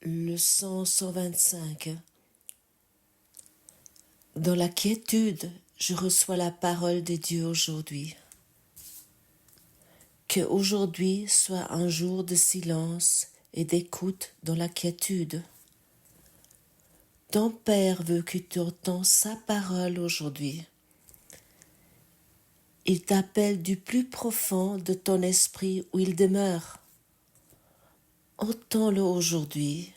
Leçon 125. Dans la quiétude, je reçois la parole de Dieu aujourd'hui. Que aujourd'hui soit un jour de silence et d'écoute dans la quiétude. Ton Père veut que tu entends sa parole aujourd'hui. Il t'appelle du plus profond de ton esprit où il demeure. Entends-le aujourd'hui.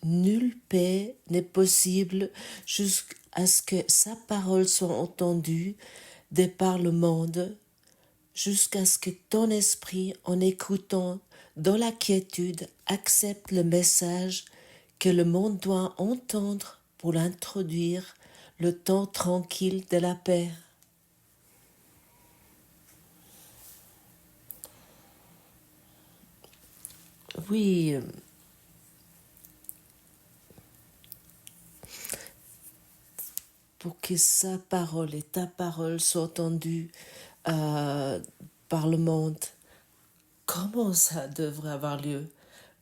Nulle paix n'est possible jusqu'à ce que sa parole soit entendue de par le monde, jusqu'à ce que ton esprit, en écoutant dans la quiétude, accepte le message que le monde doit entendre pour l'introduire le temps tranquille de la paix. Oui, pour que sa parole et ta parole soient entendues par le monde, comment ça devrait avoir lieu?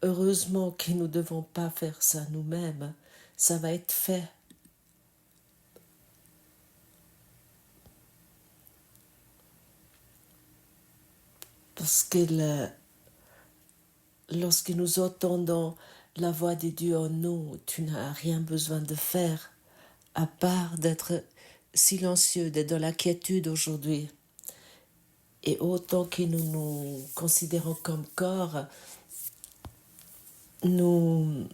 Heureusement que nous ne devons pas faire ça nous-mêmes. Ça va être fait. Parce que lorsque nous entendons la voix de Dieu en nous, tu n'as rien besoin de faire à part d'être silencieux, d'être dans la quiétude aujourd'hui. Et autant que nous nous considérons comme corps, nous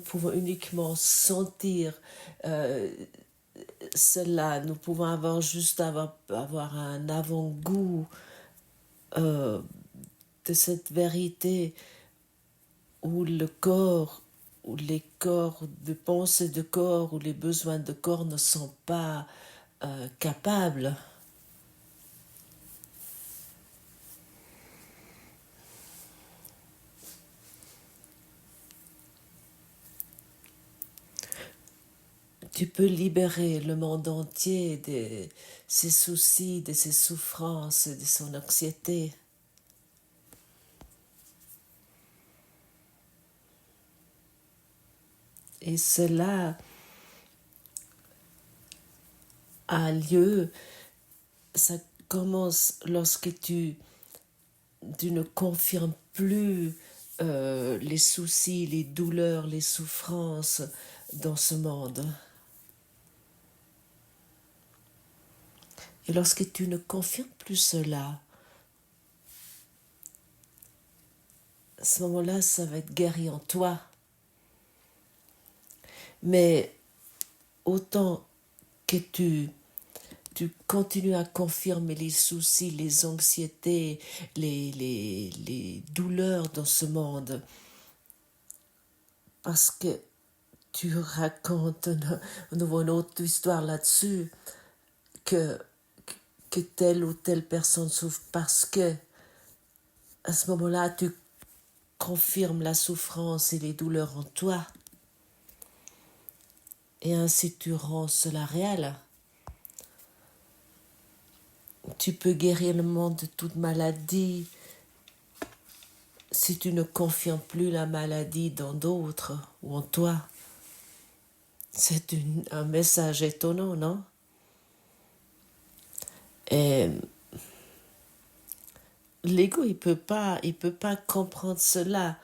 pouvons uniquement sentir cela. Nous pouvons avoir un avant-goût de cette vérité où le corps, où les corps de pensée de corps, où les besoins de corps ne sont pas capables. Tu peux libérer le monde entier de ses soucis, de ses souffrances, de son anxiété. Et cela a lieu, ça commence lorsque tu ne confirmes plus les soucis, les douleurs, les souffrances dans ce monde. Et lorsque tu ne confirmes plus cela, à ce moment-là, ça va être guéri en toi. Mais autant que tu continues à confirmer les soucis, les anxiétés, les douleurs dans ce monde, parce que tu racontes une autre histoire là-dessus, que telle ou telle personne souffre parce que, à ce moment-là, tu confirmes la souffrance et les douleurs en toi. Et ainsi tu rends cela réel. Tu peux guérir le monde de toute maladie si tu ne confirmes plus la maladie dans d'autres ou en toi. C'est un message étonnant, non? Et l'ego, il peut pas comprendre cela.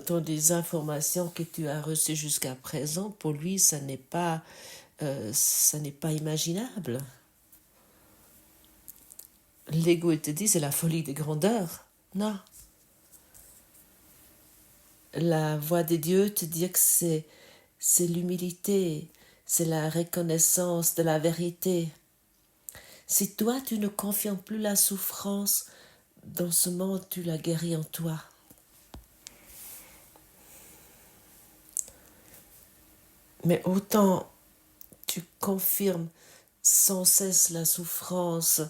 Dans les informations que tu as reçues jusqu'à présent, pour lui, ça n'est pas imaginable. L'ego, il te dit, c'est la folie de grandeur. Non. La voix de Dieu te dit que c'est l'humilité, c'est la reconnaissance de la vérité. Si toi, tu ne confirmes plus la souffrance dans ce monde, tu la guéris en toi. Mais autant tu confirmes sans cesse la souffrance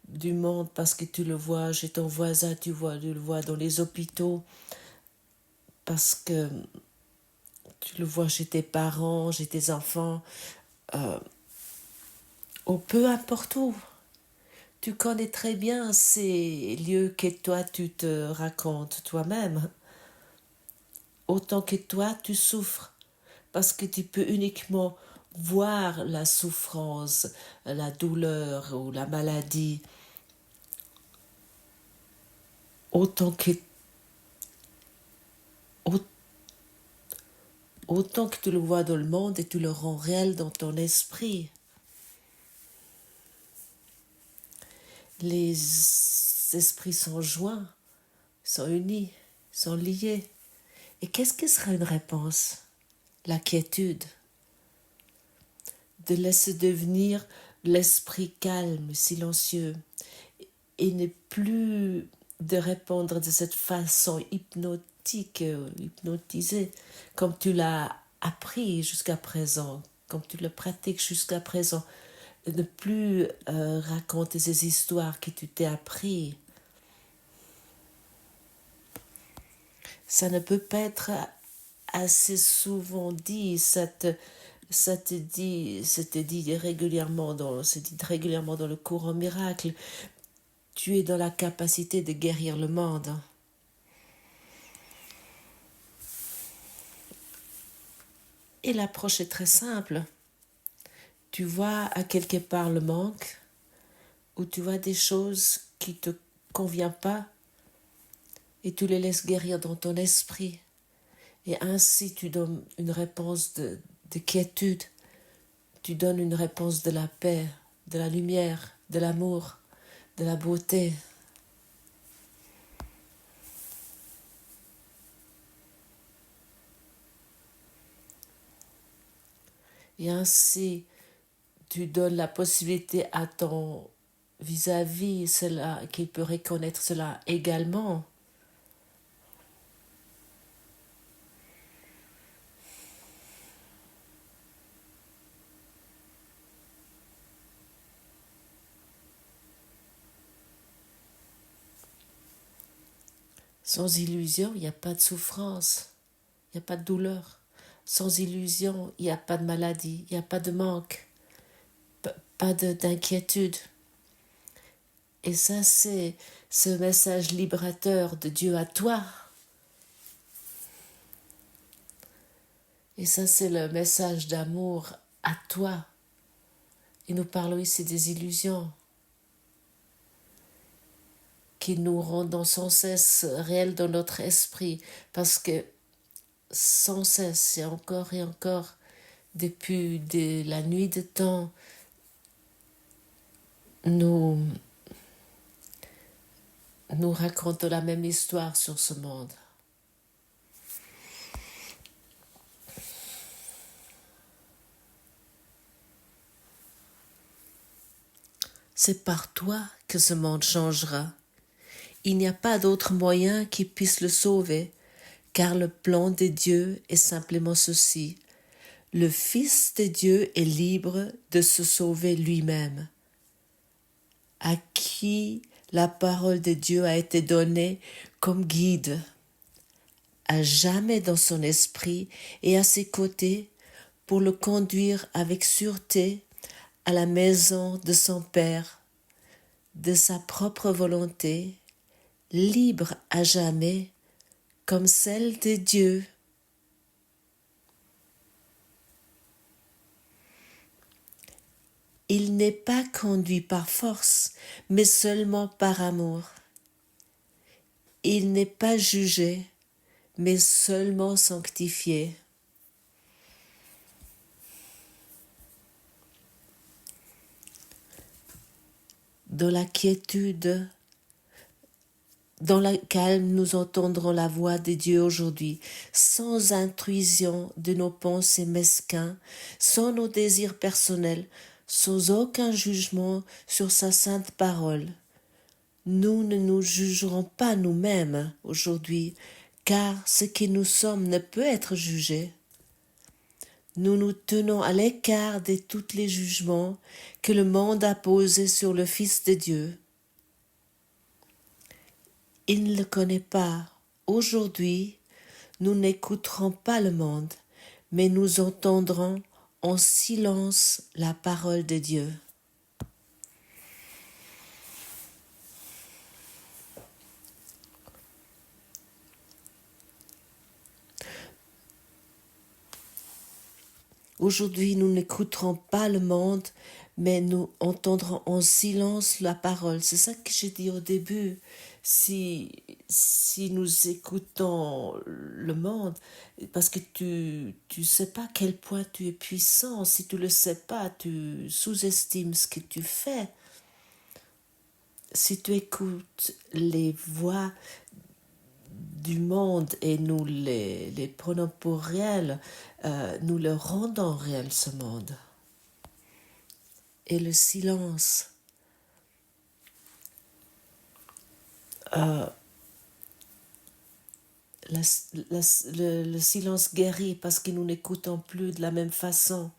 du monde parce que tu le vois chez ton voisin, tu le vois dans les hôpitaux, parce que tu le vois chez tes parents, chez tes enfants, ou peu importe où. Tu connais très bien ces lieux que toi tu te racontes toi-même. Autant que toi tu souffres, parce que tu peux uniquement voir la souffrance, la douleur ou la maladie, autant que, autant que tu le vois dans le monde et tu le rends réel dans ton esprit. Les esprits sont joints, sont unis, sont liés. Et qu'est-ce qui sera une réponse? La quiétude. De laisser devenir l'esprit calme, silencieux, et ne plus de répondre de cette façon hypnotique, hypnotisée, comme tu l'as appris jusqu'à présent, comme tu le pratiques jusqu'à présent. Ne plus raconter ces histoires que tu t'es appris. Ça ne peut pas être assez souvent dit, ça te dit régulièrement c'est dit régulièrement dans le courant miracle. Tu es dans la capacité de guérir le monde. Et l'approche est très simple. Tu vois à quelque part le manque, ou tu vois des choses qui ne te conviennent pas, et tu les laisses guérir dans ton esprit. Et ainsi tu donnes une réponse de quiétude, tu donnes une réponse de la paix, de la lumière, de l'amour, de la beauté. Et ainsi, tu donnes la possibilité à ton vis-à-vis cela, qu'il peut reconnaître cela également. Sans illusion, il n'y a pas de souffrance, il n'y a pas de douleur. Sans illusion, il n'y a pas de maladie, il n'y a pas de manque, pas d'inquiétude. Et ça, c'est ce message libérateur de Dieu à toi. Et ça, c'est le message d'amour à toi. Et nous parlons ici des illusions qui nous rendent sans cesse réels dans notre esprit, parce que sans cesse et encore, depuis la nuit de temps, nous racontons la même histoire sur ce monde. C'est par toi que ce monde changera. Il n'y a pas d'autre moyen qui puisse le sauver, car le plan de Dieu est simplement ceci. Le Fils de Dieu est libre de se sauver lui-même, à qui la parole de Dieu a été donnée comme guide, à jamais dans son esprit et à ses côtés, pour le conduire avec sûreté à la maison de son Père, de sa propre volonté, libre à jamais, comme celle de Dieu. Il n'est pas conduit par force, mais seulement par amour. Il n'est pas jugé, mais seulement sanctifié. Dans la quiétude, dans la calme, nous entendrons la voix de Dieu aujourd'hui, sans intrusion de nos pensées mesquins, sans nos désirs personnels, sans aucun jugement sur sa sainte parole. Nous ne nous jugerons pas nous-mêmes aujourd'hui, car ce que nous sommes ne peut être jugé. Nous nous tenons à l'écart de tous les jugements que le monde a posés sur le Fils de Dieu. Il ne le connaît pas. Aujourd'hui, nous n'écouterons pas le monde, mais nous entendrons en silence la parole de Dieu. Aujourd'hui, nous n'écouterons pas le monde, mais nous entendrons en silence la parole. C'est ça que j'ai dit au début. Si nous écoutons le monde, parce que tu sais pas à quel point tu es puissant, si tu le sais pas, tu sous-estimes ce que tu fais. Si tu écoutes les voix du monde et nous les prenons pour réels, nous le rendons réel ce monde. Et le silence, le silence guérit parce que nous n'écoutons plus de la même façon.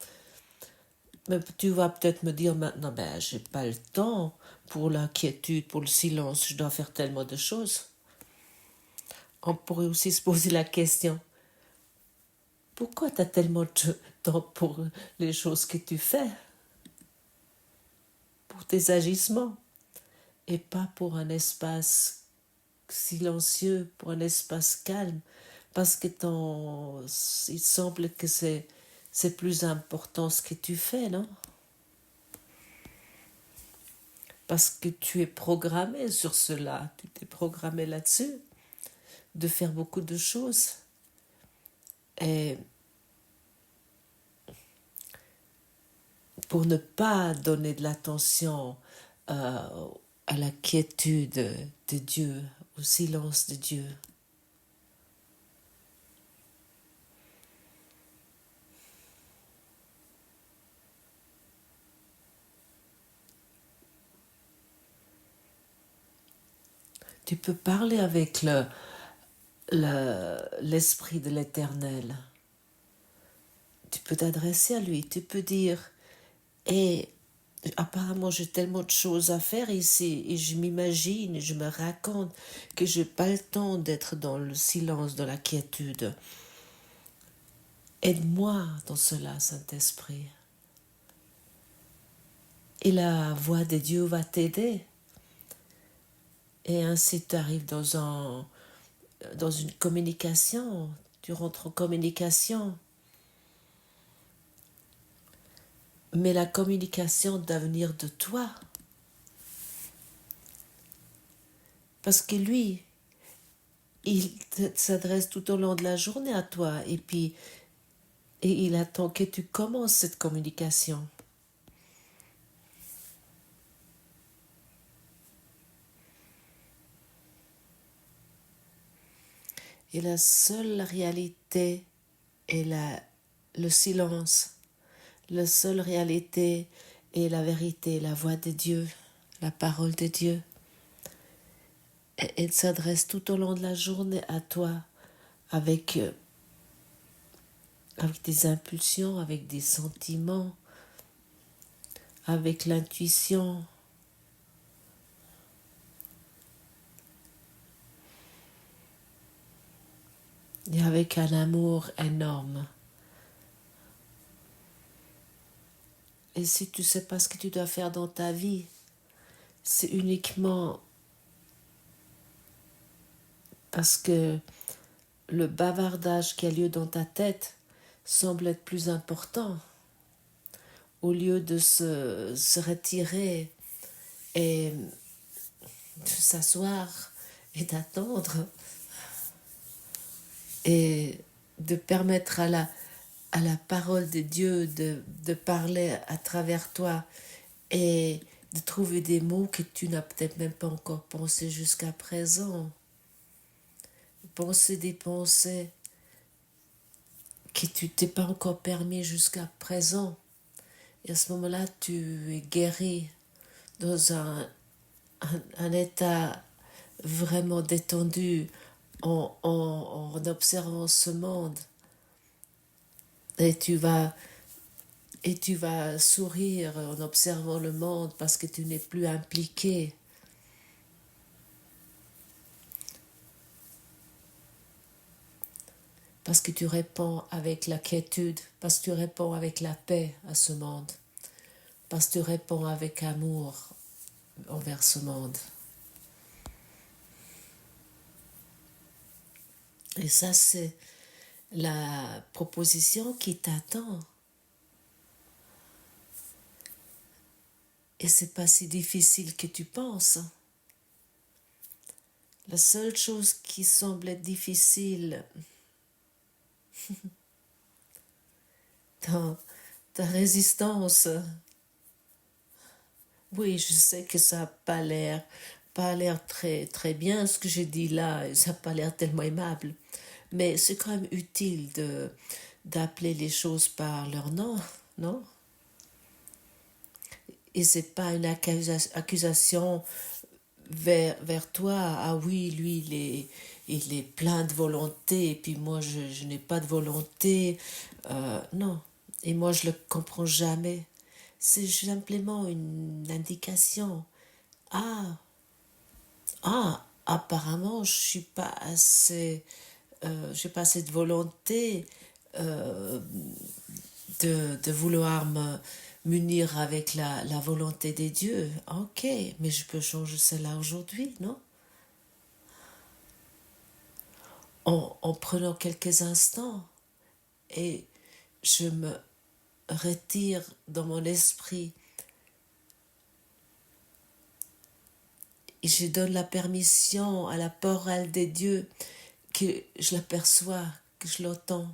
Mais tu vas peut-être me dire maintenant, ben j'ai pas le temps pour la quiétude, pour le silence, je dois faire tellement de choses. On pourrait aussi se poser la question, pourquoi tu as tellement de temps pour les choses que tu fais, pour tes agissements, et pas pour un espace silencieux, pour un espace calme, parce que il semble que c'est plus important ce que tu fais, non? Parce que tu es programmé sur cela, tu t'es programmé là-dessus, de faire beaucoup de choses. Et pour ne pas donner de l'attention à la quiétude de Dieu, au silence de Dieu. Tu peux parler avec l'Esprit de l'Éternel. Tu peux t'adresser à lui, tu peux dire, et apparemment j'ai tellement de choses à faire ici, et je m'imagine, je me raconte que je n'ai pas le temps d'être dans le silence, dans la quiétude. Aide-moi dans cela, Saint-Esprit. Et la voix de Dieu va t'aider. Et ainsi tu arrives dans une communication, tu rentres en communication. Mais la communication doit venir de toi. Parce que lui, il s'adresse tout au long de la journée à toi et il attend que tu commences cette communication. Et la seule réalité est le silence. La seule réalité est la vérité, la voix de Dieu, la parole de Dieu. Et elle s'adresse tout au long de la journée à toi avec des impulsions, avec des sentiments, avec l'intuition. Et avec un amour énorme. Et si tu ne sais pas ce que tu dois faire dans ta vie, c'est uniquement parce que le bavardage qui a lieu dans ta tête semble être plus important. Au lieu de se retirer et de s'asseoir et d'attendre et de permettre à la parole de Dieu de parler à travers toi et de trouver des mots que tu n'as peut-être même pas encore pensé jusqu'à présent. Penser des pensées que tu t'es pas encore permis jusqu'à présent. Et à ce moment-là, tu es guéri dans un état vraiment détendu en observant ce monde. Et tu vas sourire en observant le monde parce que tu n'es plus impliqué. Parce que tu réponds avec la quiétude, parce que tu réponds avec la paix à ce monde, parce que tu réponds avec amour envers ce monde. Et ça, c'est la proposition qui t'attend. Et c'est pas si difficile que tu penses. La seule chose qui semble être difficile dans ta résistance, oui, je sais que ça n'a pas l'air très, très bien ce que j'ai dit là, ça n'a pas l'air tellement aimable, mais c'est quand même utile d'appeler les choses par leur nom, non? Et c'est pas une accusation vers toi. Ah oui, lui, il est plein de volonté, et puis moi, je n'ai pas de volonté. Non. Et moi, je le comprends jamais. C'est simplement une indication. Ah, apparemment, je suis pas assez, j'ai pas assez de volonté euh, de vouloir me m'unir avec la volonté des dieux. Ok, mais je peux changer cela aujourd'hui, non? En prenant quelques instants et je me retire dans mon esprit et je donne la permission à la parole des dieux que je l'aperçois, que je l'entends.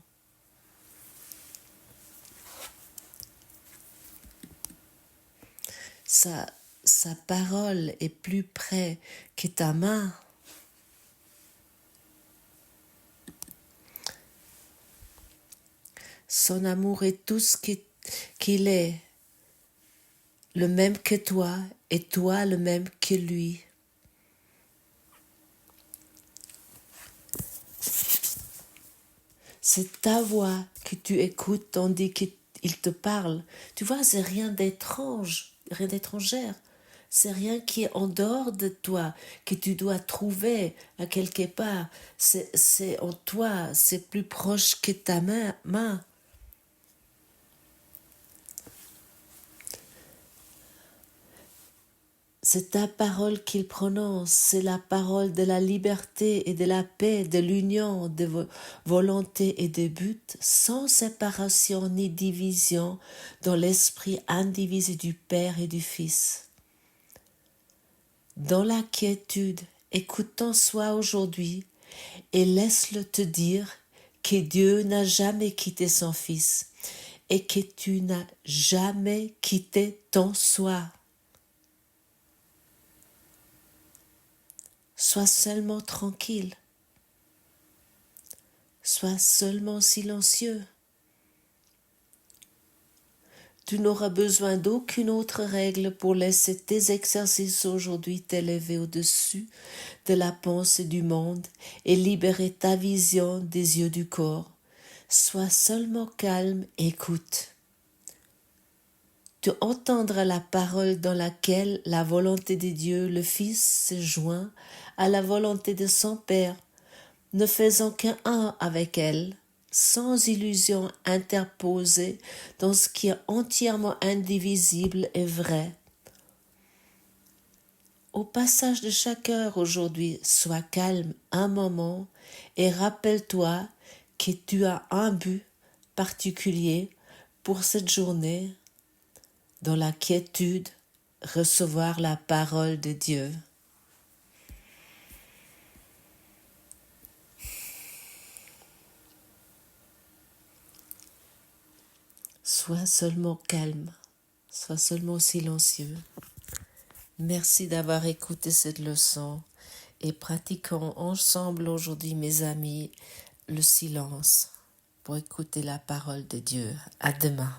Sa, sa parole est plus près que ta main. Son amour est tout ce qu'il est, le même que toi, et toi le même que lui. C'est ta voix que tu écoutes tandis qu'il te parle. Tu vois, c'est rien d'étrange, rien d'étrangère. C'est rien qui est en dehors de toi, que tu dois trouver à quelque part. C'est en toi, c'est plus proche que ta main. C'est ta parole qu'il prononce, c'est la parole de la liberté et de la paix, de l'union, de volonté et de but, sans séparation ni division, dans l'esprit indivisé du Père et du Fils. Dans la quiétude, écoute ton soi aujourd'hui et laisse-le te dire que Dieu n'a jamais quitté son Fils et que tu n'as jamais quitté ton soi. Sois seulement tranquille. Sois seulement silencieux. Tu n'auras besoin d'aucune autre règle pour laisser tes exercices aujourd'hui t'élever au-dessus de la pensée du monde et libérer ta vision des yeux du corps. Sois seulement calme et écoute. Tu entendras la parole dans laquelle la volonté de Dieu, le Fils, se joint à la volonté de son Père, ne faisant qu'un avec elle, sans illusion interposée dans ce qui est entièrement indivisible et vrai. Au passage de chaque heure aujourd'hui, sois calme un moment et rappelle-toi que tu as un but particulier pour cette journée, dans la quiétude, recevoir la parole de Dieu. Sois seulement calme, sois seulement silencieux. Merci d'avoir écouté cette leçon et pratiquons ensemble aujourd'hui, mes amis, le silence pour écouter la parole de Dieu. À demain.